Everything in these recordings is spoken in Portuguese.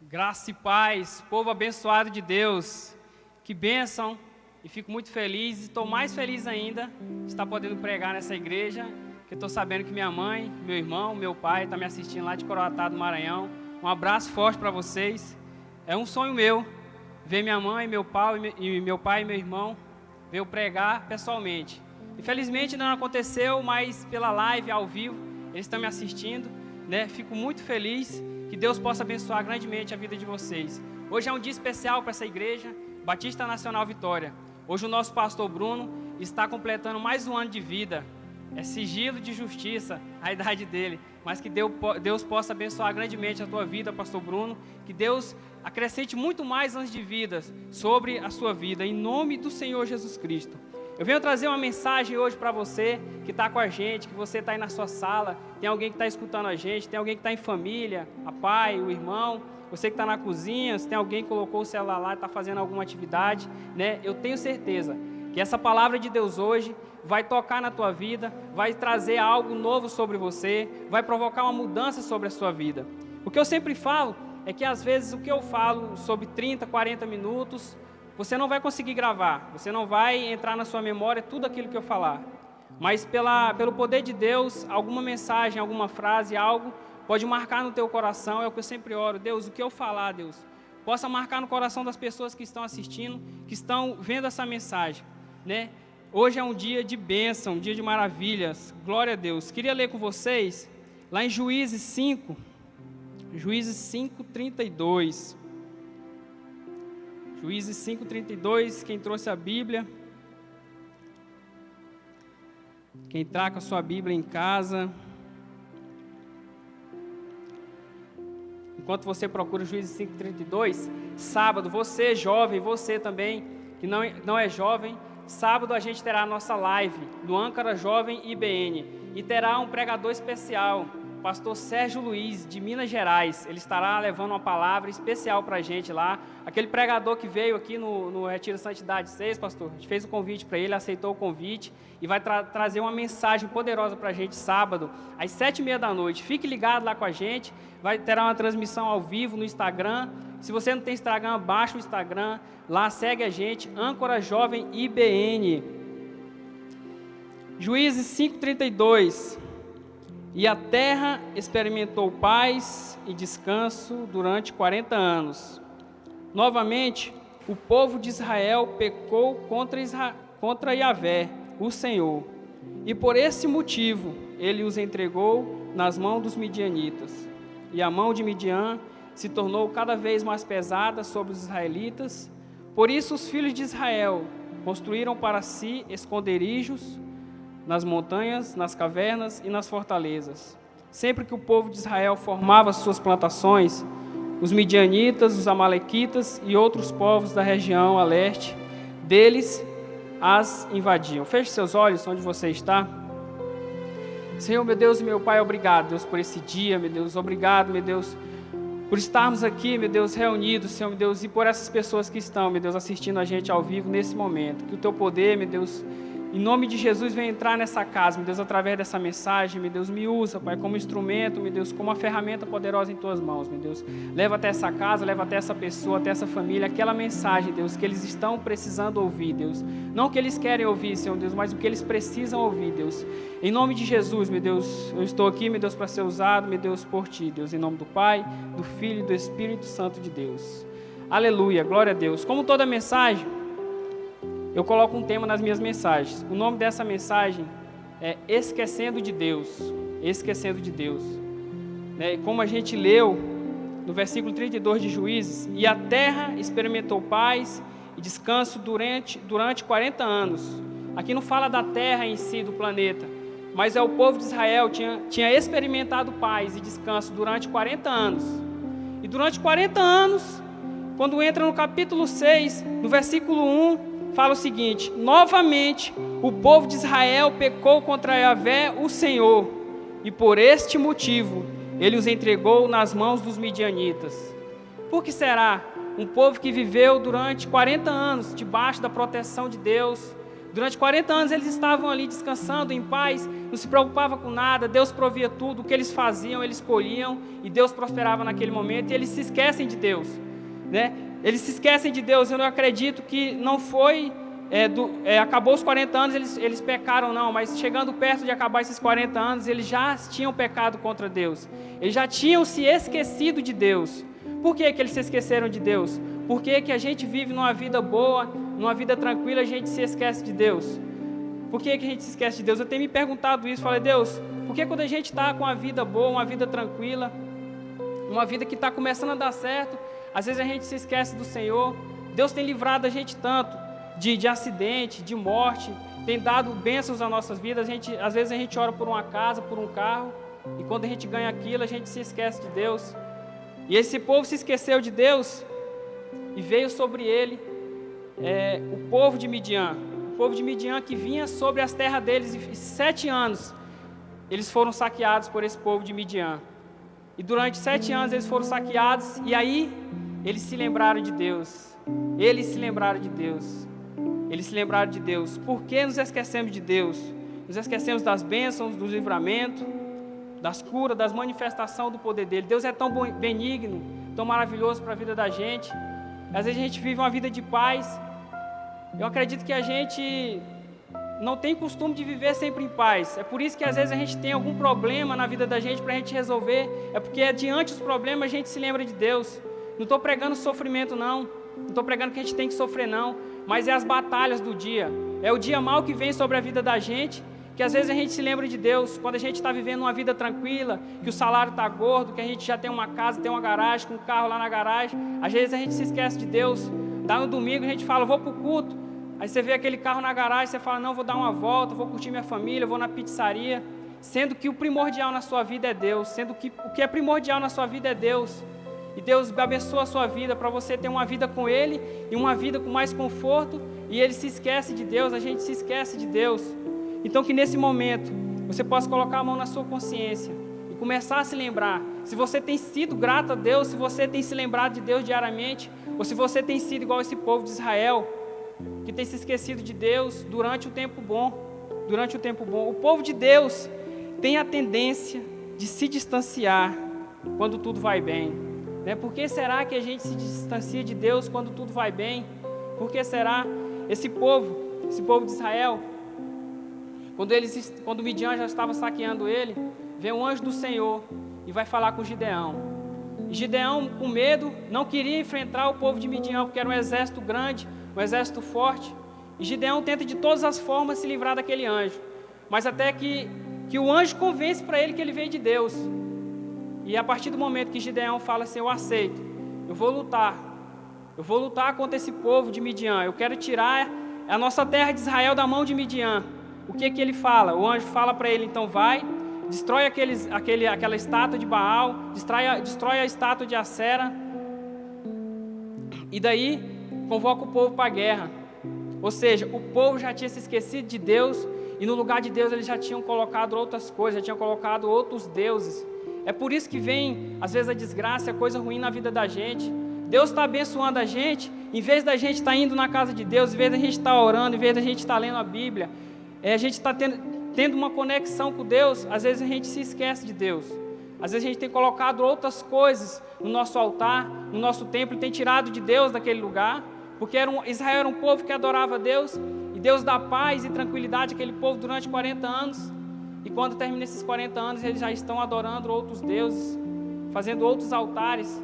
Graça e paz, povo abençoado de Deus, que bênção, e fico muito feliz, e estou mais feliz ainda de estar podendo pregar nessa igreja, que estou sabendo que minha mãe, meu irmão, meu pai estão me assistindo lá de Coroatá do Maranhão. Um abraço forte para vocês. É um sonho meu ver minha mãe, meu pai e meu irmão ver eu pregar pessoalmente. Infelizmente não aconteceu, mas pela live, ao vivo, eles estão me assistindo, né? Fico muito feliz. Que Deus possa abençoar grandemente a vida de vocês. Hoje é um dia especial para essa igreja, Batista Nacional Vitória. Hoje o nosso pastor Bruno está completando mais um ano de vida. É sigilo de justiça a idade dele. Mas que Deus possa abençoar grandemente a tua vida, pastor Bruno. Que Deus acrescente muito mais anos de vida sobre a sua vida, em nome do Senhor Jesus Cristo. Eu venho trazer uma mensagem hoje para você que está com a gente, que você está aí na sua sala, tem alguém que está escutando a gente, tem alguém que está em família, a pai, o irmão, você que está na cozinha, se tem alguém que colocou o celular lá e está fazendo alguma atividade, né? Eu tenho certeza que essa palavra de Deus hoje vai tocar na tua vida, vai trazer algo novo sobre você, vai provocar uma mudança sobre a sua vida. O que eu sempre falo é que às vezes o que eu falo sobre 30, 40 minutos, você não vai conseguir gravar, você não vai entrar na sua memória tudo aquilo que eu falar. Mas pelo poder de Deus, alguma mensagem, alguma frase, algo, pode marcar no teu coração. É o que eu sempre oro. Deus, o que eu falar, Deus, possa marcar no coração das pessoas que estão assistindo, que estão vendo essa mensagem, né? Hoje é um dia de bênção, um dia de maravilhas. Glória a Deus. Queria ler com vocês, lá em Juízes 5, Juízes 5:32. Juízes 5:32, quem trouxe a Bíblia, quem está com a sua Bíblia em casa, enquanto você procura Juízes 5:32, sábado, você jovem, você também, que não é jovem, sábado a gente terá a nossa live no Âncara Jovem IBN, e terá um pregador especial, pastor Sérgio Luiz, de Minas Gerais. Ele estará levando uma palavra especial para a gente lá. Aquele pregador que veio aqui no Retiro Santidade 6, pastor, a gente fez o convite para ele, aceitou o convite e vai trazer uma mensagem poderosa para a gente sábado, às 7:30 da noite. Fique ligado lá com a gente, terá uma transmissão ao vivo no Instagram. Se você não tem Instagram, baixa o Instagram, lá segue a gente, Âncora Jovem IBN. Juízes 5:32. E a terra experimentou paz e descanso durante 40 anos. Novamente, o povo de Israel pecou contra Yahvé, o Senhor. E por esse motivo, ele os entregou nas mãos dos midianitas. E a mão de Midian se tornou cada vez mais pesada sobre os israelitas. Por isso, os filhos de Israel construíram para si esconderijos nas montanhas, nas cavernas e nas fortalezas. Sempre que o povo de Israel formava suas plantações, os midianitas, os amalequitas e outros povos da região a leste deles as invadiam. Feche seus olhos onde você está. Senhor, meu Deus e meu Pai, obrigado, Deus, por esse dia, meu Deus. Obrigado, meu Deus, por estarmos aqui, meu Deus, reunidos, Senhor, meu Deus, e por essas pessoas que estão, meu Deus, assistindo a gente ao vivo nesse momento. Que o Teu poder, meu Deus, em nome de Jesus, vem entrar nessa casa, meu Deus, através dessa mensagem, meu Deus, me usa, Pai, como instrumento, meu Deus, como uma ferramenta poderosa em Tuas mãos, meu Deus. Leva até essa casa, leva até essa pessoa, até essa família, aquela mensagem, Deus, que eles estão precisando ouvir, Deus. Não o que eles querem ouvir, Senhor, Deus, mas o que eles precisam ouvir, Deus. Em nome de Jesus, meu Deus, eu estou aqui, meu Deus, para ser usado, meu Deus, por Ti, Deus, em nome do Pai, do Filho e do Espírito Santo de Deus. Aleluia, glória a Deus. Como toda mensagem, eu coloco um tema nas minhas mensagens. O nome dessa mensagem é Esquecendo de Deus. Esquecendo de Deus. Como a gente leu no versículo 32 de Juízes, e a terra experimentou paz e descanso durante 40 anos. Aqui não fala da terra em si, do planeta, mas é o povo de Israel tinha experimentado paz e descanso durante 40 anos. E durante 40 anos, quando entra no capítulo 6, no versículo 1, fala o seguinte: novamente o povo de Israel pecou contra Yahvé, o Senhor, e por este motivo ele os entregou nas mãos dos midianitas. Por que será? Um povo que viveu durante 40 anos debaixo da proteção de Deus, Durante 40 anos eles estavam ali descansando em paz, não se preocupavam com nada, Deus provia tudo, o que eles faziam, eles colhiam, e Deus prosperava naquele momento, e eles se esquecem de Deus, né? Eles se esquecem de Deus. Eu não acredito que não foi, acabou os 40 anos, eles pecaram não, mas chegando perto de acabar esses 40 anos, eles já tinham pecado contra Deus, eles já tinham se esquecido de Deus. Por que eles se esqueceram de Deus? Por que a gente vive numa vida boa, numa vida tranquila, a gente se esquece de Deus? Por que a gente se esquece de Deus? Eu tenho me perguntado isso, falei, Deus, por que quando a gente está com uma vida boa, uma vida tranquila, uma vida que está começando a dar certo, às vezes a gente se esquece do Senhor? Deus tem livrado a gente tanto de acidente, de morte, tem dado bênçãos às nossas vidas. Às vezes a gente ora por uma casa, por um carro, e quando a gente ganha aquilo, a gente se esquece de Deus. E esse povo se esqueceu de Deus, e veio sobre ele o povo de Midian. O povo de Midian que vinha sobre as terras deles, e 7 anos eles foram saqueados por esse povo de Midian. E durante 7 anos eles foram saqueados, e aí eles se lembraram de Deus. Eles se lembraram de Deus. Eles se lembraram de Deus. Por que nos esquecemos de Deus? Nos esquecemos das bênçãos, do livramento, das curas, das manifestações do poder dele. Deus é tão benigno, tão maravilhoso para a vida da gente. Às vezes a gente vive uma vida de paz. Eu acredito que a gente não tem costume de viver sempre em paz. É por isso que às vezes a gente tem algum problema na vida da gente para a gente resolver. É porque diante dos problemas a gente se lembra de Deus. Não estou pregando sofrimento não. Não estou pregando que a gente tem que sofrer não. Mas é as batalhas do dia. É o dia mau que vem sobre a vida da gente, que às vezes a gente se lembra de Deus. Quando a gente está vivendo uma vida tranquila, que o salário está gordo, que a gente já tem uma casa, tem uma garagem, com um carro lá na garagem, às vezes a gente se esquece de Deus. Dá no domingo, a gente fala, vou para o culto. Aí você vê aquele carro na garagem, você fala, não, vou dar uma volta, vou curtir minha família, vou na pizzaria. Sendo que o primordial na sua vida é Deus. Sendo que o que é primordial na sua vida é Deus. E Deus abençoa a sua vida para você ter uma vida com Ele e uma vida com mais conforto. E Ele se esquece de Deus, a gente se esquece de Deus. Então que nesse momento você possa colocar a mão na sua consciência e começar a se lembrar. Se você tem sido grato a Deus, se você tem se lembrado de Deus diariamente, ou se você tem sido igual esse povo de Israel, que tem se esquecido de Deus durante o tempo bom. Durante o tempo bom. O povo de Deus tem a tendência de se distanciar quando tudo vai bem. Por que será que a gente se distancia de Deus quando tudo vai bem? Por que será? Esse povo de Israel, quando Midian já estava saqueando ele, veio um anjo do Senhor e vai falar com Gideão. E Gideão, com medo, não queria enfrentar o povo de Midian, porque era um exército grande, um exército forte. E Gideão tenta de todas as formas se livrar daquele anjo. Mas até que o anjo convence para ele que ele veio de Deus. E a partir do momento que Gideão fala assim, eu aceito, eu vou lutar contra esse povo de Midian, eu quero tirar a nossa terra de Israel da mão de Midian. O que ele fala? O anjo fala para ele, então vai, destrói aquela estátua de Baal, destrói a estátua de Acera, e daí convoca o povo para a guerra. Ou seja, o povo já tinha se esquecido de Deus, e no lugar de Deus eles já tinham colocado outras coisas, já tinham colocado outros deuses. É por isso que vem, às vezes, a desgraça, a coisa ruim na vida da gente. Deus está abençoando a gente, em vez da gente estar indo na casa de Deus, em vez da gente estar orando, em vez da gente estar lendo a Bíblia, a gente está tendo uma conexão com Deus, às vezes a gente se esquece de Deus. Às vezes a gente tem colocado outras coisas no nosso altar, no nosso templo, e tem tirado de Deus daquele lugar, porque Israel era um povo que adorava a Deus, e Deus dá paz e tranquilidade àquele povo durante 40 anos. E quando termina esses 40 anos, eles já estão adorando outros deuses, fazendo outros altares.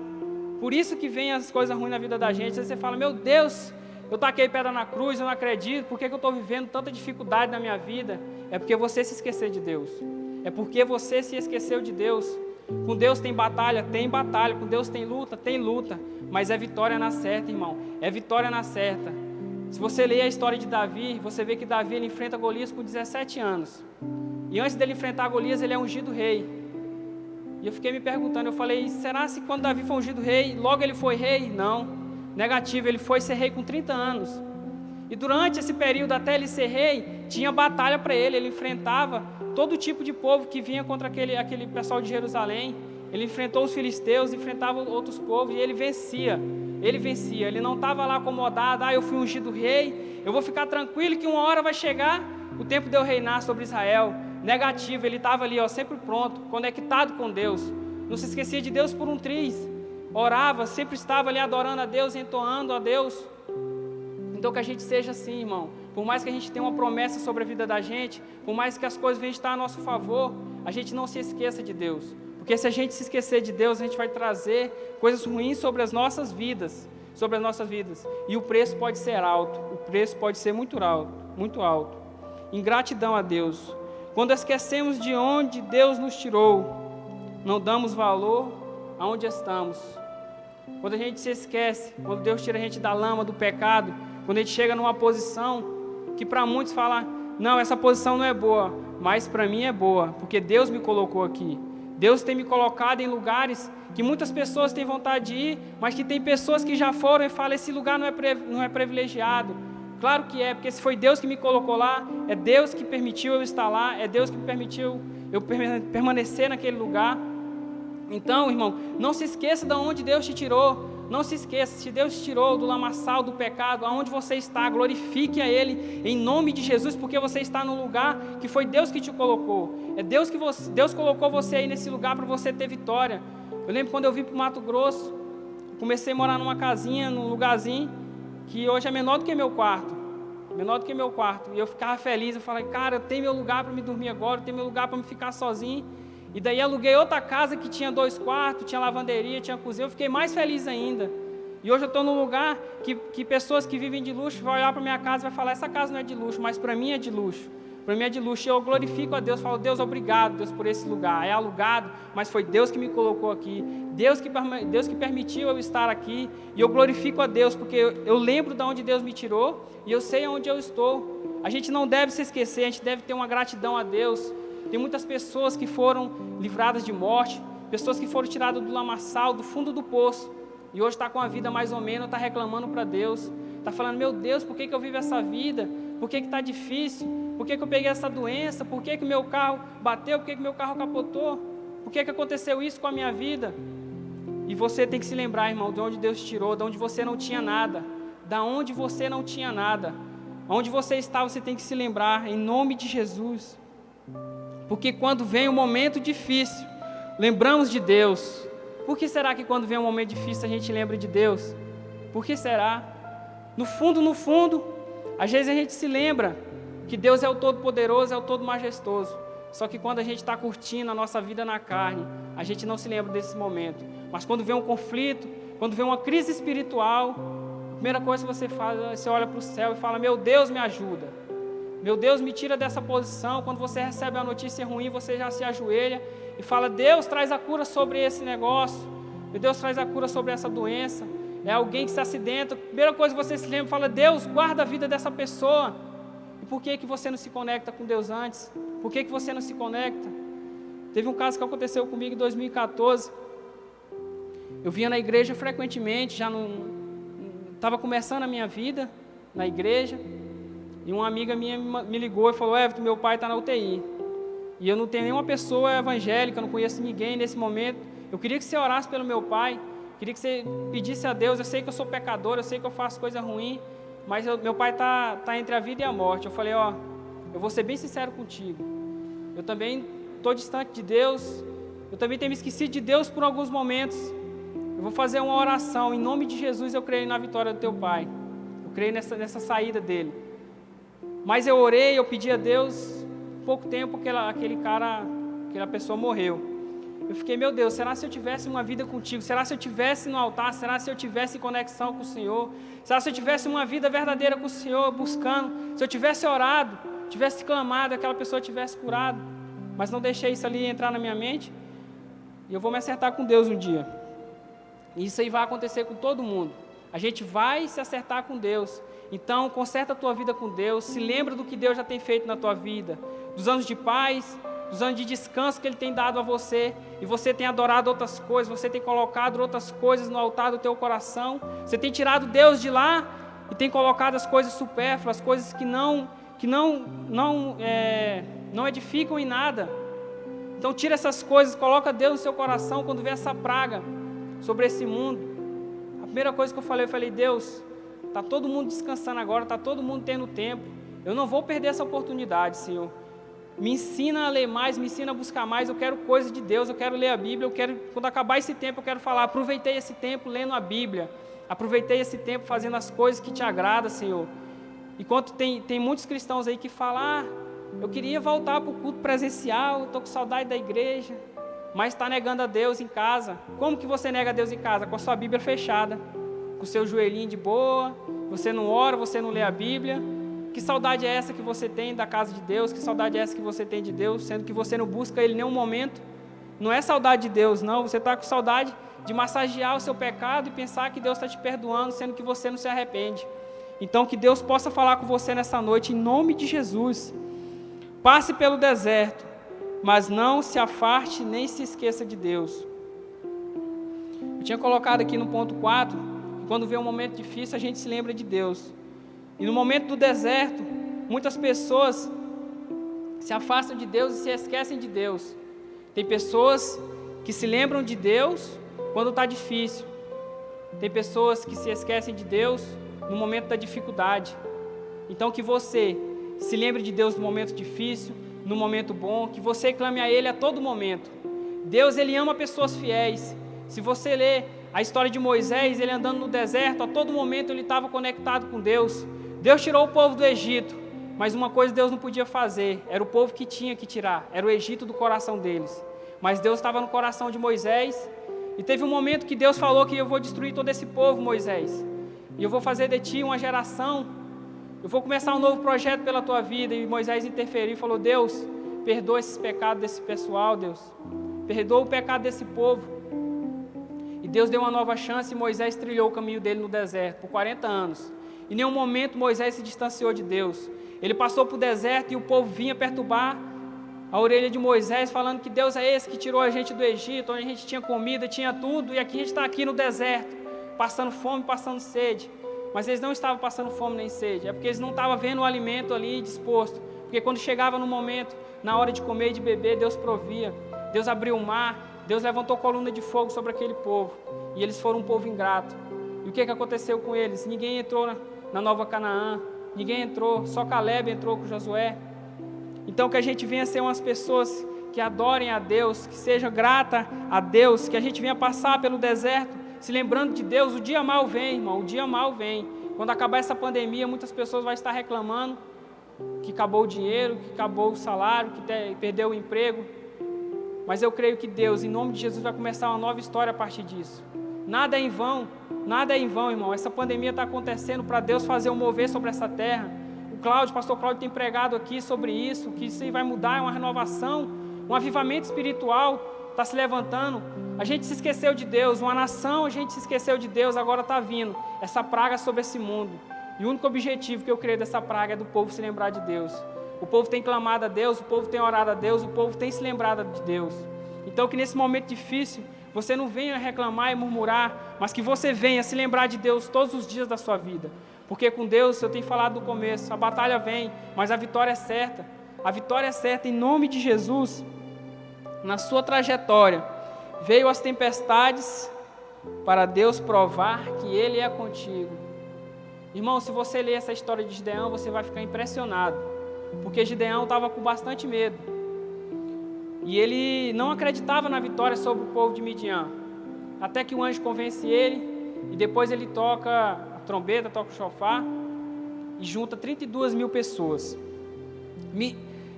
Por isso que vem as coisas ruins na vida da gente. Às vezes você fala, meu Deus, eu taquei pedra na cruz, eu não acredito, por que eu estou vivendo tanta dificuldade na minha vida? É porque você se esqueceu de Deus. É porque você se esqueceu de Deus. Com Deus tem batalha, com Deus tem luta, mas é vitória na certa, irmão, é vitória na certa. Se você ler a história de Davi, você vê que Davi ele enfrenta Golias com 17 anos. E antes dele enfrentar Golias, ele é ungido rei. E eu fiquei me perguntando, eu falei, será que quando Davi foi ungido rei, logo ele foi rei? Não, negativo, ele foi ser rei com 30 anos. E durante esse período, até ele ser rei, tinha batalha para ele, ele enfrentava todo tipo de povo que vinha contra aquele pessoal de Jerusalém. Ele enfrentou os filisteus, enfrentava outros povos e ele vencia. ele vencia. Ele não estava lá acomodado, eu fui ungido rei, eu vou ficar tranquilo que uma hora vai chegar o tempo de eu reinar sobre Israel. Negativo, ele estava ali, sempre pronto, conectado com Deus. Não se esquecia de Deus por um triz. Orava, sempre estava ali adorando a Deus, entoando a Deus. Então que a gente seja assim, irmão. Por mais que a gente tenha uma promessa sobre a vida da gente, por mais que as coisas venham estar a nosso favor, a gente não se esqueça de Deus. Porque se a gente se esquecer de Deus, a gente vai trazer coisas ruins sobre as nossas vidas. E o preço pode ser alto. O preço pode ser muito alto, muito alto. Ingratidão a Deus. Quando esquecemos de onde Deus nos tirou, não damos valor aonde estamos. Quando a gente se esquece, quando Deus tira a gente da lama, do pecado, quando a gente chega numa posição que para muitos fala, não, essa posição não é boa, mas para mim é boa, porque Deus me colocou aqui. Deus tem me colocado em lugares que muitas pessoas têm vontade de ir, mas que tem pessoas que já foram e falam, esse lugar não é privilegiado. Claro que é, porque se foi Deus que me colocou lá, é Deus que permitiu eu estar lá, é Deus que permitiu eu permanecer naquele lugar. Então, irmão, não se esqueça de onde Deus te tirou. Não se esqueça, se Deus te tirou do lamaçal, do pecado, aonde você está, glorifique a Ele em nome de Jesus, porque você está no lugar que foi Deus que te colocou. É Deus Deus colocou você aí nesse lugar para você ter vitória. Eu lembro quando eu vim para o Mato Grosso, comecei a morar numa casinha, num lugarzinho, que hoje é menor do que meu quarto. E eu ficava feliz, eu falei, cara, eu tenho meu lugar para me dormir agora, eu tenho meu lugar para me ficar sozinho. E daí aluguei outra casa que tinha 2 quartos, tinha lavanderia, tinha cozinha, eu fiquei mais feliz ainda. E hoje eu estou num lugar que pessoas que vivem de luxo vão olhar para minha casa e vai falar, essa casa não é de luxo, mas para mim é de luxo. Para mim é de luxo. E eu glorifico a Deus, falo, Deus, obrigado, Deus, por esse lugar. É alugado, mas foi Deus que me colocou aqui. Deus que permitiu eu estar aqui. E eu glorifico a Deus, porque eu lembro de onde Deus me tirou e eu sei onde eu estou. A gente não deve se esquecer, a gente deve ter uma gratidão a Deus. Tem muitas pessoas que foram livradas de morte, pessoas que foram tiradas do lamaçal, do fundo do poço, e hoje está com a vida mais ou menos, está reclamando para Deus, está falando, meu Deus, por que eu vivo essa vida? Por que está difícil? Por que eu peguei essa doença? Por que meu carro bateu? Por que meu carro capotou? Por que aconteceu isso com a minha vida? E você tem que se lembrar, irmão, de onde Deus te tirou, de onde você não tinha nada, onde você está, você tem que se lembrar, em nome de Jesus. Porque quando vem um momento difícil, lembramos de Deus. Por que será que quando vem um momento difícil a gente lembra de Deus? Por que será? No fundo, às vezes a gente se lembra que Deus é o Todo-Poderoso, é o Todo-Majestoso. Só que quando a gente está curtindo a nossa vida na carne, a gente não se lembra desse momento. Mas quando vem um conflito, quando vem uma crise espiritual, a primeira coisa que você faz, você olha para o céu e fala, meu Deus, me ajuda. Meu Deus, me tira dessa posição. Quando você recebe uma notícia ruim, você já se ajoelha e fala, Deus, traz a cura sobre esse negócio. Meu Deus, traz a cura sobre essa doença. É alguém que se acidenta. A primeira coisa que você se lembra, fala, Deus, guarda a vida dessa pessoa. E por que você não se conecta com Deus antes? Por que você não se conecta? Teve um caso que aconteceu comigo em 2014. Eu vinha na igreja frequentemente, já estava começando a minha vida na igreja. E uma amiga minha me ligou e falou, Everton, meu pai está na UTI. E eu não tenho nenhuma pessoa evangélica, não conheço ninguém nesse momento. Eu queria que você orasse pelo meu pai, queria que você pedisse a Deus, eu sei que eu sou pecador, eu sei que eu faço coisa ruim, mas meu pai está entre a vida e a morte. Eu falei, eu vou ser bem sincero contigo. Eu também estou distante de Deus, eu também tenho me esquecido de Deus por alguns momentos. Eu vou fazer uma oração, em nome de Jesus eu creio na vitória do teu pai. Eu creio nessa saída dele. Mas eu orei, eu pedi a Deus, pouco tempo aquela pessoa morreu. Eu fiquei, meu Deus, será se eu tivesse uma vida contigo? Será se eu tivesse no altar? Será se eu tivesse em conexão com o Senhor? Será se eu tivesse uma vida verdadeira com o Senhor, buscando? Se eu tivesse orado, tivesse clamado, aquela pessoa tivesse curado? Mas não deixei isso ali entrar na minha mente. E eu vou me acertar com Deus um dia. E isso aí vai acontecer com todo mundo. A gente vai se acertar com Deus. Então, conserta a tua vida com Deus, se lembra do que Deus já tem feito na tua vida, dos anos de paz, dos anos de descanso que Ele tem dado a você, e você tem adorado outras coisas, você tem colocado outras coisas no altar do teu coração, você tem tirado Deus de lá e tem colocado as coisas supérfluas, as coisas que não edificam em nada. Então tira essas coisas, coloca Deus no seu coração quando vê essa praga sobre esse mundo. primeira coisa que eu falei, Deus, está todo mundo descansando agora, está todo mundo tendo tempo, eu não vou perder essa oportunidade, Senhor. Me ensina a ler mais, me ensina a buscar mais, eu quero coisa de Deus, eu quero ler a Bíblia, eu quero, quando acabar esse tempo, eu quero falar, aproveitei esse tempo lendo a Bíblia, aproveitei esse tempo fazendo as coisas que te agradam, Senhor. Enquanto tem muitos cristãos aí que falam, eu queria voltar para o culto presencial, estou com saudade da igreja, mas está negando a Deus em casa. Como que você nega a Deus em casa? Com a sua Bíblia fechada, com o seu joelhinho de boa, você não ora, você não lê a Bíblia. Que saudade é essa que você tem da casa de Deus? Que saudade é essa que você tem de Deus, sendo que você não busca Ele em nenhum momento? Não é saudade de Deus, não. Você está com saudade de massagear o seu pecado e pensar que Deus está te perdoando, sendo que você não se arrepende. Então, que Deus possa falar com você nessa noite, em nome de Jesus. Passe pelo deserto, mas não se afaste nem se esqueça de Deus. Eu tinha colocado aqui no ponto 4, que quando vem um momento difícil, a gente se lembra de Deus. E no momento do deserto, muitas pessoas se afastam de Deus e se esquecem de Deus. Tem pessoas que se lembram de Deus quando está difícil. Tem pessoas que se esquecem de Deus no momento da dificuldade. Então que você se lembre de Deus no momento difícil, no momento bom, que você clame a Ele a todo momento. Deus, Ele ama pessoas fiéis. Se você ler a história de Moisés, ele andando no deserto, a todo momento ele estava conectado com Deus. Deus tirou o povo do Egito, mas uma coisa Deus não podia fazer, era o povo que tinha que tirar, era o Egito do coração deles. Mas Deus estava no coração de Moisés, e teve um momento que Deus falou que eu vou destruir todo esse povo, Moisés, e eu vou fazer de ti uma geração, eu vou começar um novo projeto pela tua vida. E Moisés interferiu e falou, Deus, perdoa esses pecados desse pessoal, Deus, perdoa o pecado desse povo. E Deus deu uma nova chance e Moisés trilhou o caminho dele no deserto por 40 anos. Em nenhum momento Moisés se distanciou de Deus. Ele passou para o deserto e o povo vinha perturbar a orelha de Moisés, falando que Deus é esse que tirou a gente do Egito, onde a gente tinha comida, tinha tudo, e aqui a gente está aqui no deserto, passando fome, passando sede. Mas eles não estavam passando fome nem sede, é porque eles não estavam vendo o alimento ali disposto. Porque quando chegava no momento, na hora de comer e de beber, Deus provia. Deus abriu o mar, Deus levantou coluna de fogo sobre aquele povo, e eles foram um povo ingrato. E o que aconteceu com eles? Ninguém entrou na Nova Canaã, ninguém entrou, só Caleb entrou com Josué. Então que a gente venha ser umas pessoas que adorem a Deus, que sejam gratas a Deus, que a gente venha passar pelo deserto, se lembrando de Deus. O dia mal vem, irmão, o dia mal vem. Quando acabar essa pandemia, muitas pessoas vão estar reclamando que acabou o dinheiro, que acabou o salário, que perdeu o emprego. Mas eu creio que Deus, em nome de Jesus, vai começar uma nova história a partir disso. Nada é em vão, irmão. Essa pandemia está acontecendo para Deus fazer um mover sobre essa terra. O pastor Cláudio tem pregado aqui sobre isso, que isso aí vai mudar, é uma renovação, um avivamento espiritual está se levantando. A gente se esqueceu de Deus, uma nação, a gente se esqueceu de Deus, agora está vindo essa praga sobre esse mundo. E o único objetivo que eu creio dessa praga é do povo se lembrar de Deus. O povo tem clamado a Deus, o povo tem orado a Deus, o povo tem se lembrado de Deus. Então que nesse momento difícil, você não venha reclamar e murmurar, mas que você venha se lembrar de Deus todos os dias da sua vida. Porque com Deus, eu tenho falado no começo, a batalha vem, mas a vitória é certa. A vitória é certa em nome de Jesus. Na sua trajetória, veio as tempestades para Deus provar que Ele é contigo. Irmão, se você ler essa história de Gideão, você vai ficar impressionado. Porque Gideão estava com bastante medo. E ele não acreditava na vitória sobre o povo de Midian. Até que o anjo convence ele, e depois ele toca a trombeta, toca o chofar, e junta 32 mil pessoas.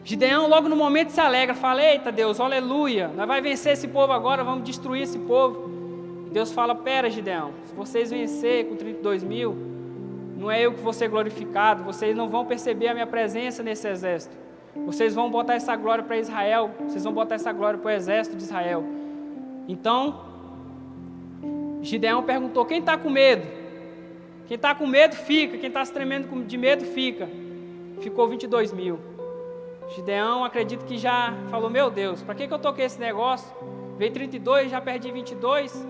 Gideão logo no momento se alegra, fala, eita Deus, aleluia, nós vamos vencer esse povo agora, vamos destruir esse povo. E Deus fala, pera Gideão, se vocês vencer com 32 mil, não é eu que vou ser glorificado, vocês não vão perceber a minha presença nesse exército. Vocês vão botar essa glória para Israel, vocês vão botar essa glória para o exército de Israel. Então, Gideão perguntou, quem está com medo? Quem está com medo fica, quem está se tremendo de medo fica. Ficou 22 mil. Gideão, acredito que já falou, meu Deus, para que eu toquei esse negócio? Veio 32, já perdi 22,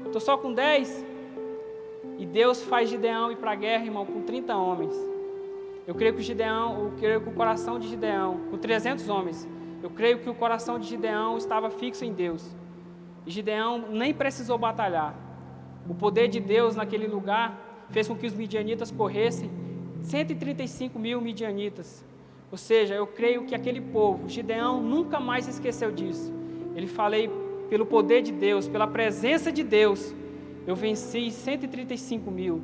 estou só com 10. E Deus faz Gideão ir para a guerra, irmão, com 30 homens. Eu creio que o coração de Gideão, com 300 homens, eu creio que o coração de Gideão estava fixo em Deus. E Gideão nem precisou batalhar. O poder de Deus naquele lugar fez com que os midianitas corressem 135 mil midianitas. Ou seja, eu creio que aquele povo, Gideão nunca mais esqueceu disso. Ele falei, pelo poder de Deus, pela presença de Deus, eu venci 135 mil.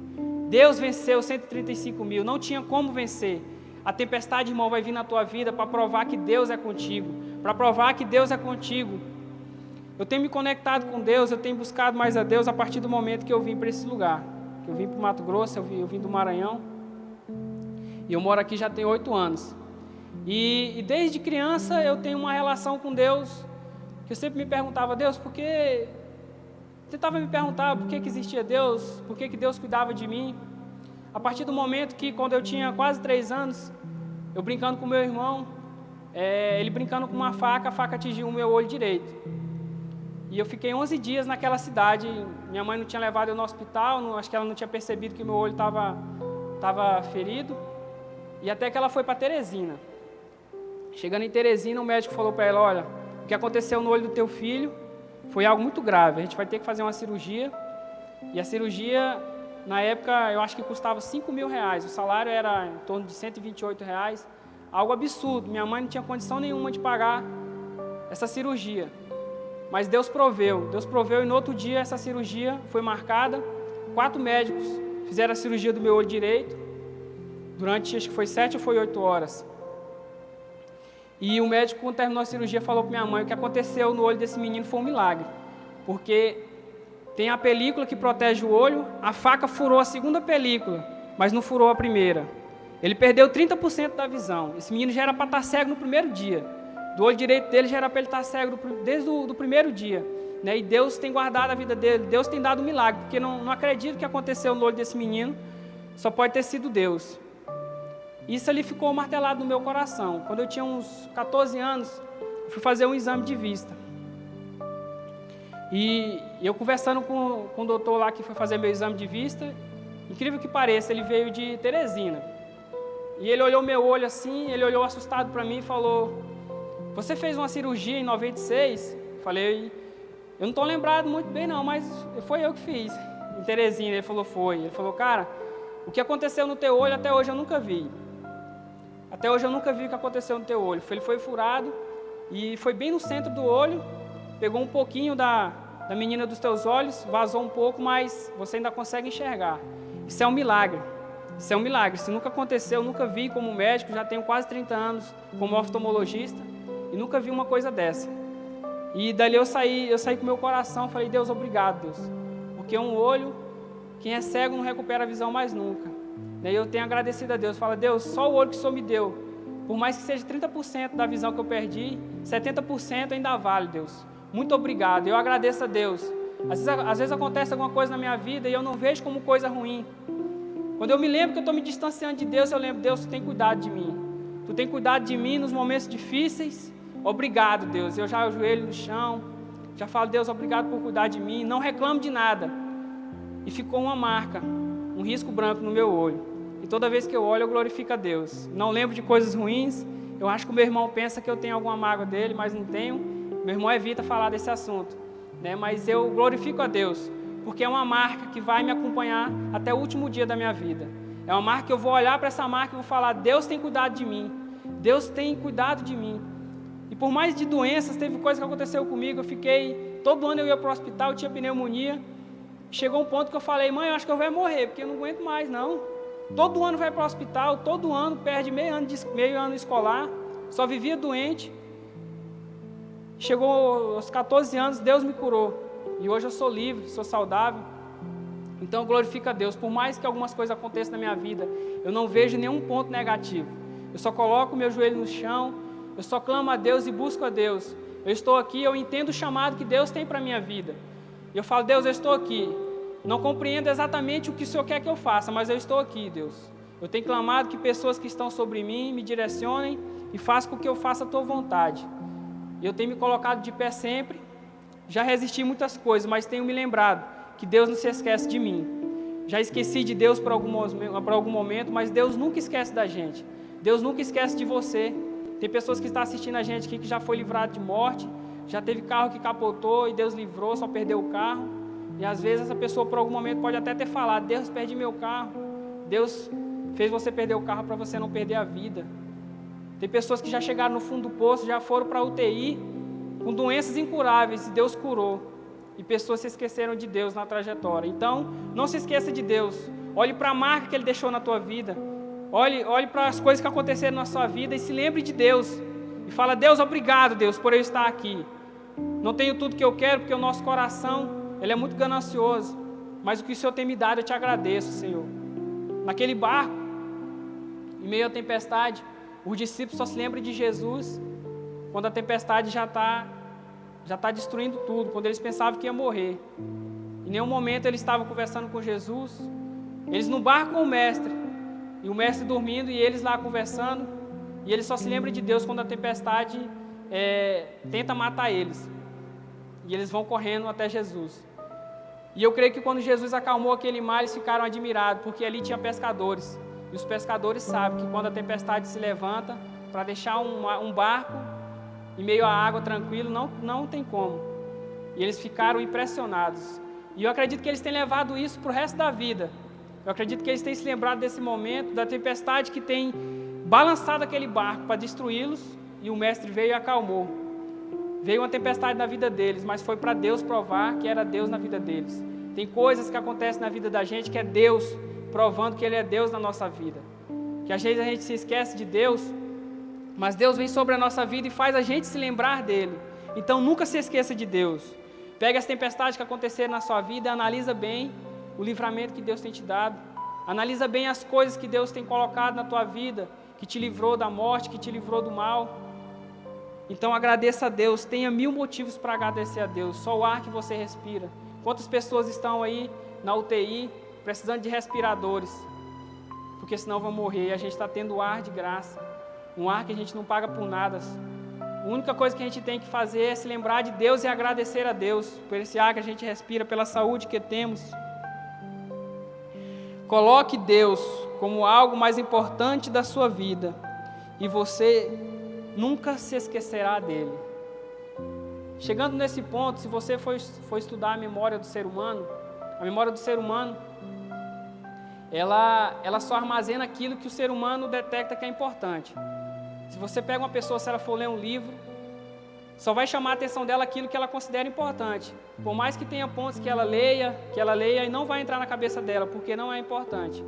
Deus venceu 135 mil, não tinha como vencer. A tempestade, irmão, vai vir na tua vida para provar que Deus é contigo, para provar que Deus é contigo. Eu tenho me conectado com Deus, eu tenho buscado mais a Deus a partir do momento que eu vim para esse lugar. Eu vim para o Mato Grosso, eu vim do Maranhão, e eu moro aqui já tem 8 anos. E desde criança eu tenho uma relação com Deus, que eu sempre me perguntava, Deus, por que... Tentava me perguntar por que existia Deus, por que Deus cuidava de mim. A partir do momento que, quando eu tinha quase 3 anos, eu brincando com meu irmão, ele brincando com uma faca, a faca atingiu o meu olho direito. E eu fiquei 11 dias naquela cidade, minha mãe não tinha levado eu no hospital, acho que ela não tinha percebido que o meu olho estava ferido, e até que ela foi para Teresina. Chegando em Teresina, o médico falou para ela, olha, o que aconteceu no olho do teu filho foi algo muito grave, a gente vai ter que fazer uma cirurgia, e a cirurgia, na época, eu acho que custava R$5.000, o salário era em torno de R$128, algo absurdo, minha mãe não tinha condição nenhuma de pagar essa cirurgia. Mas Deus proveu e no outro dia essa cirurgia foi marcada, 4 médicos fizeram a cirurgia do meu olho direito, durante acho que foi 7 ou foi 8 horas. E o médico, quando terminou a cirurgia, falou para minha mãe, o que aconteceu no olho desse menino foi um milagre, porque tem a película que protege o olho, a faca furou a segunda película, mas não furou a primeira. Ele perdeu 30% da visão, esse menino já era para estar cego no primeiro dia. Do olho direito dele já era para ele estar cego desde o primeiro dia, né? E Deus tem guardado a vida dele, Deus tem dado um milagre, porque não acredito que aconteceu no olho desse menino, só pode ter sido Deus. Isso ali ficou martelado no meu coração. Quando eu tinha uns 14 anos, eu fui fazer um exame de vista. E eu conversando com o doutor lá que foi fazer meu exame de vista, incrível que pareça, ele veio de Teresina. E ele olhou meu olho assim, ele olhou assustado para mim e falou, você fez uma cirurgia em 96? Falei, eu não estou lembrado muito bem não, mas foi eu que fiz, em Teresina. Ele falou, foi. Ele falou, cara, o que aconteceu no teu olho até hoje eu nunca vi. Até hoje eu nunca vi o que aconteceu no teu olho. Ele foi furado e foi bem no centro do olho, pegou um pouquinho da menina dos teus olhos, vazou um pouco, mas você ainda consegue enxergar. Isso é um milagre. Isso é um milagre. Isso nunca aconteceu, eu nunca vi como médico, já tenho quase 30 anos como oftalmologista. E nunca vi uma coisa dessa. E dali eu saí com meu coração, falei, Deus, obrigado, Deus. Porque um olho, quem é cego não recupera a visão mais nunca. E eu tenho agradecido a Deus, fala, Deus, só o olho que o Senhor me deu, por mais que seja 30% da visão que eu perdi, 70% ainda vale, Deus. Muito obrigado, eu agradeço a Deus. Às vezes acontece alguma coisa na minha vida e eu não vejo como coisa ruim. Quando eu me lembro que eu estou me distanciando de Deus, eu lembro, Deus, Tu tem cuidado de mim. Tu tem cuidado de mim nos momentos difíceis. Obrigado, Deus. Eu já ajoelho no chão, já falo, Deus, obrigado por cuidar de mim, não reclamo de nada. E ficou uma marca, um risco branco no meu olho. E toda vez que eu olho, eu glorifico a Deus. Não lembro de coisas ruins. Eu acho que o meu irmão pensa que eu tenho alguma mágoa dele, mas não tenho. Meu irmão evita falar desse assunto, né? Mas eu glorifico a Deus, porque é uma marca que vai me acompanhar até o último dia da minha vida. É uma marca que eu vou olhar para essa marca e vou falar, Deus tem cuidado de mim. Deus tem cuidado de mim. E por mais de doenças, teve coisa que aconteceu comigo, todo ano eu ia para o hospital, eu tinha pneumonia, chegou um ponto que eu falei, mãe, eu acho que eu vou morrer, porque eu não aguento mais, não. Todo ano vai para o hospital, todo ano perde meio ano escolar, só vivia doente. Chegou aos 14 anos, Deus me curou, e hoje eu sou livre, sou saudável. Então glorifica a Deus, por mais que algumas coisas aconteçam na minha vida, eu não vejo nenhum ponto negativo, eu só coloco meu joelho no chão, eu só clamo a Deus e busco a Deus. Eu estou aqui, eu entendo o chamado que Deus tem para a minha vida. E eu falo, Deus, eu estou aqui. Não compreendo exatamente o que o Senhor quer que eu faça, mas eu estou aqui, Deus. Eu tenho clamado que pessoas que estão sobre mim me direcionem e façam com que eu faça a Tua vontade. E eu tenho me colocado de pé sempre. Já resisti muitas coisas, mas tenho me lembrado que Deus não se esquece de mim. Já esqueci de Deus por algum momento, mas Deus nunca esquece da gente. Deus nunca esquece de você. Tem pessoas que estão assistindo a gente aqui que já foi livrado de morte, já teve carro que capotou e Deus livrou, só perdeu o carro. E às vezes essa pessoa por algum momento pode até ter falado: Deus, perdi meu carro. Deus fez você perder o carro para você não perder a vida. Tem pessoas que já chegaram no fundo do poço, já foram para a UTI com doenças incuráveis e Deus curou. E pessoas se esqueceram de Deus na trajetória. Então, não se esqueça de Deus. Olhe para a marca que Ele deixou na tua vida. Olhe para as coisas que aconteceram na sua vida e se lembre de Deus. E fala: Deus, obrigado, Deus, por eu estar aqui. Não tenho tudo que eu quero, porque o nosso coração, ele é muito ganancioso. Mas o que o Senhor tem me dado, eu te agradeço, Senhor. Naquele barco, em meio à tempestade, os discípulos só se lembram de Jesus quando a tempestade já está destruindo tudo, quando eles pensavam que ia morrer. Em nenhum momento eles estavam conversando com Jesus. Eles no barco com o mestre, e o mestre dormindo e eles lá conversando, e eles só se lembram de Deus quando a tempestade tenta matar eles. E eles vão correndo até Jesus. E eu creio que quando Jesus acalmou aquele mar, eles ficaram admirados, porque ali tinha pescadores. E os pescadores sabem que quando a tempestade se levanta, para deixar um barco em meio à água tranquilo, não tem como. E eles ficaram impressionados. E eu acredito que eles têm levado isso para o resto da vida. Eu acredito que eles têm se lembrado desse momento, da tempestade que tem balançado aquele barco para destruí-los, e o mestre veio e acalmou. Veio uma tempestade na vida deles, mas foi para Deus provar que era Deus na vida deles. Tem coisas que acontecem na vida da gente que é Deus provando que Ele é Deus na nossa vida. Que às vezes a gente se esquece de Deus, mas Deus vem sobre a nossa vida e faz a gente se lembrar dEle. Então nunca se esqueça de Deus. Pega as tempestades que aconteceram na sua vida e analisa bem o livramento que Deus tem te dado. Analisa bem as coisas que Deus tem colocado na tua vida, que te livrou da morte, que te livrou do mal. Então agradeça a Deus, tenha 1000 motivos para agradecer a Deus. Só o ar que você respira. Quantas pessoas estão aí na UTI precisando de respiradores, porque senão vão morrer. A gente está tendo ar de graça, um ar que a gente não paga por nada. A única coisa que a gente tem que fazer é se lembrar de Deus e agradecer a Deus por esse ar que a gente respira, pela saúde que temos. Coloque Deus como algo mais importante da sua vida e você nunca se esquecerá dele. Chegando nesse ponto, se você for estudar a memória do ser humano, a memória do ser humano, ela só armazena aquilo que o ser humano detecta que é importante. Se você pega uma pessoa, se ela for ler um livro, só vai chamar a atenção dela aquilo que ela considera importante. Por mais que tenha pontos que ela leia e não vai entrar na cabeça dela, porque não é importante.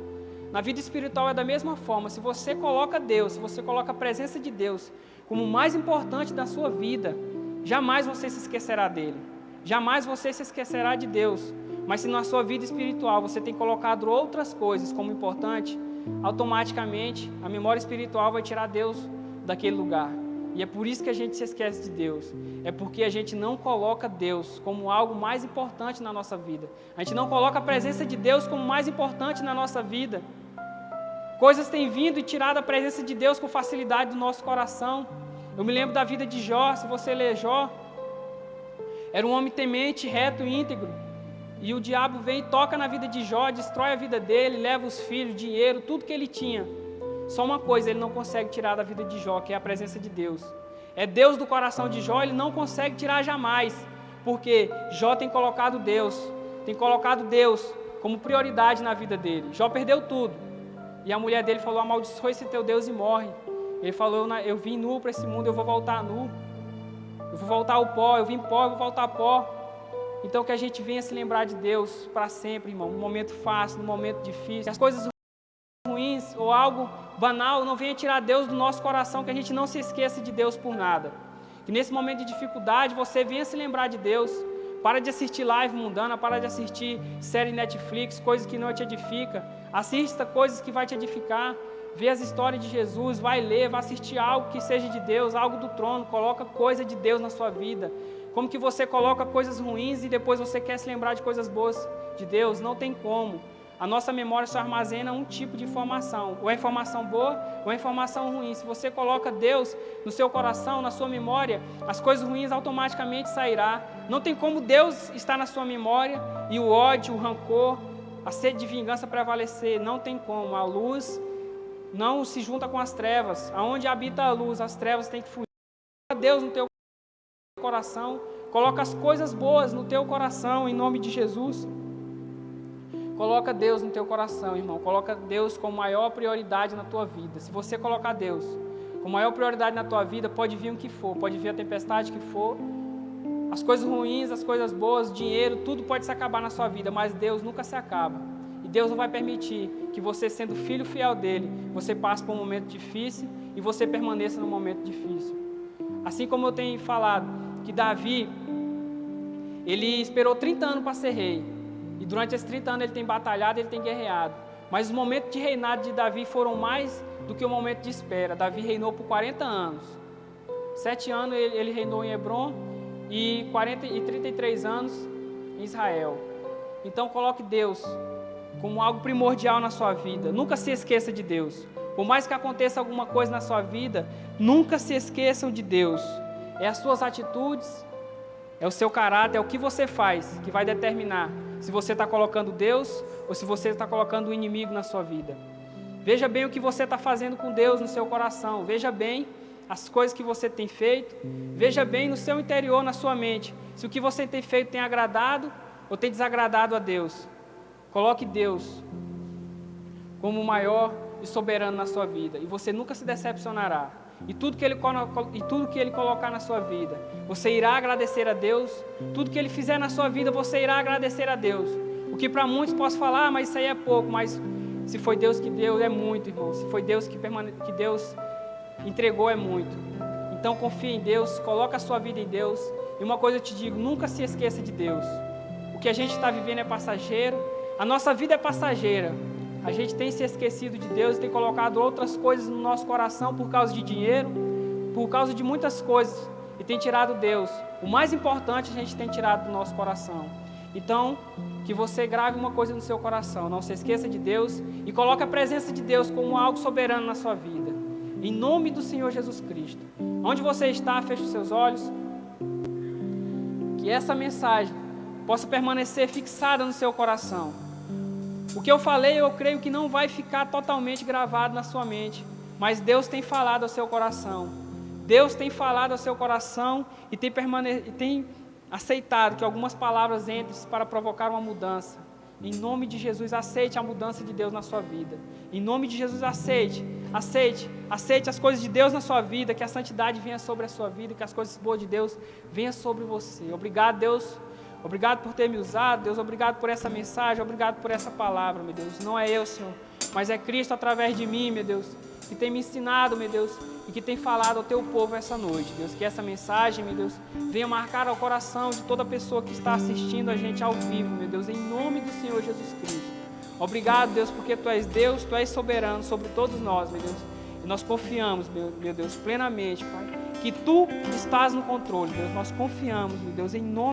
Na vida espiritual é da mesma forma. Se você coloca Deus, se você coloca a presença de Deus como o mais importante da sua vida, jamais você se esquecerá dele. Jamais você se esquecerá de Deus. Mas se na sua vida espiritual você tem colocado outras coisas como importante, automaticamente a memória espiritual vai tirar Deus daquele lugar. E é por isso que a gente se esquece de Deus. É porque a gente não coloca Deus como algo mais importante na nossa vida. A gente não coloca a presença de Deus como mais importante na nossa vida. Coisas têm vindo e tirado a presença de Deus com facilidade do nosso coração. Eu me lembro da vida de Jó. Se você ler Jó, era um homem temente, reto e íntegro. E o diabo vem e toca na vida de Jó, destrói a vida dele, leva os filhos, dinheiro, tudo que ele tinha. Só uma coisa ele não consegue tirar da vida de Jó, que é a presença de Deus. É Deus do coração de Jó, ele não consegue tirar jamais, porque Jó tem colocado Deus como prioridade na vida dele. Jó perdeu tudo. E a mulher dele falou: amaldiçoe esse teu Deus e morre. Ele falou: eu vim nu para esse mundo, eu vou voltar nu. Eu vou voltar ao pó, eu vim pó, eu vou voltar ao pó. Então que a gente venha se lembrar de Deus para sempre, irmão. No momento fácil, no momento difícil. As coisas ruins ou algo banal não venha tirar Deus do nosso coração, que a gente não se esqueça de Deus por nada. Que nesse momento de dificuldade você venha se lembrar de Deus. Para de assistir live mundana, para de assistir série Netflix, coisas que não te edificam. Assista coisas que vai te edificar. Vê as histórias de Jesus, vai ler, vai assistir algo que seja de Deus, algo do trono. Coloca coisa de Deus na sua vida. Como que você coloca coisas ruins e depois você quer se lembrar de coisas boas de Deus? Não tem como. A nossa memória só armazena um tipo de informação. Ou é informação boa ou é informação ruim. Se você coloca Deus no seu coração, na sua memória, as coisas ruins automaticamente sairá. Não tem como Deus estar na sua memória e o ódio, o rancor, a sede de vingança prevalecer. Não tem como. A luz não se junta com as trevas. Aonde habita a luz, as trevas têm que fugir. Deus no teu coração Coloca as coisas boas no teu coração, em nome de Jesus. Coloca Deus no teu coração, irmão. Coloca Deus como maior prioridade na tua vida. Se você colocar Deus como maior prioridade na tua vida, pode vir o que for, pode vir a tempestade que for, as coisas ruins, as coisas boas, dinheiro, tudo pode se acabar na sua vida, mas Deus nunca se acaba. E Deus não vai permitir que você, sendo filho fiel dele, você passe por um momento difícil e você permaneça no momento difícil. Assim como eu tenho falado, que Davi, ele esperou 30 anos para ser rei. E durante esses 30 anos ele tem batalhado, ele tem guerreado. Mas os momentos de reinado de Davi foram mais do que o momento de espera. Davi reinou por 40 anos. 7 anos ele reinou em Hebrom e 33 anos em Israel. Então coloque Deus como algo primordial na sua vida. Nunca se esqueça de Deus. Por mais que aconteça alguma coisa na sua vida, nunca se esqueçam de Deus. É as suas atitudes, é o seu caráter, é o que você faz que vai determinar se você está colocando Deus ou se você está colocando o inimigo na sua vida. Veja bem o que você está fazendo com Deus no seu coração. Veja bem as coisas que você tem feito. Veja bem no seu interior, na sua mente, se o que você tem feito tem agradado ou tem desagradado a Deus. Coloque Deus como o maior e soberano na sua vida, e você nunca se decepcionará. E tudo que Ele colocar na sua vida, você irá agradecer a Deus. Tudo que Ele fizer na sua vida, você irá agradecer a Deus. O que para muitos posso falar, mas isso aí é pouco, mas se foi Deus que deu, é muito, irmão. Se foi Deus que Deus entregou, é muito. Então confie em Deus, coloca a sua vida em Deus. E uma coisa eu te digo, nunca se esqueça de Deus. O que a gente está vivendo é passageiro, a nossa vida é passageira. A gente tem se esquecido de Deus e tem colocado outras coisas no nosso coração por causa de dinheiro, por causa de muitas coisas, e tem tirado Deus. O mais importante a gente tem tirado do nosso coração. Então, que você grave uma coisa no seu coração, não se esqueça de Deus e coloque a presença de Deus como algo soberano na sua vida. Em nome do Senhor Jesus Cristo. Onde você está, feche os seus olhos. Que essa mensagem possa permanecer fixada no seu coração. O que eu falei, eu creio que não vai ficar totalmente gravado na sua mente, mas Deus tem falado ao seu coração. Deus tem falado ao seu coração e tem aceitado que algumas palavras entrem para provocar uma mudança. Em nome de Jesus, aceite a mudança de Deus na sua vida. Em nome de Jesus, aceite as coisas de Deus na sua vida, que a santidade venha sobre a sua vida, que as coisas boas de Deus venham sobre você. Obrigado, Deus. Obrigado por ter me usado, Deus. Obrigado por essa mensagem, obrigado por essa palavra, meu Deus. Não é eu, Senhor, mas é Cristo através de mim, meu Deus, que tem me ensinado, meu Deus, e que tem falado ao teu povo essa noite, Deus. Que essa mensagem, meu Deus, venha marcar ao coração de toda pessoa que está assistindo a gente ao vivo, meu Deus, em nome do Senhor Jesus Cristo. Obrigado, Deus, porque Tu és Deus, Tu és soberano sobre todos nós, meu Deus. E nós confiamos, meu Deus, plenamente, Pai, que Tu estás no controle, Deus. Nós confiamos, meu Deus, em nome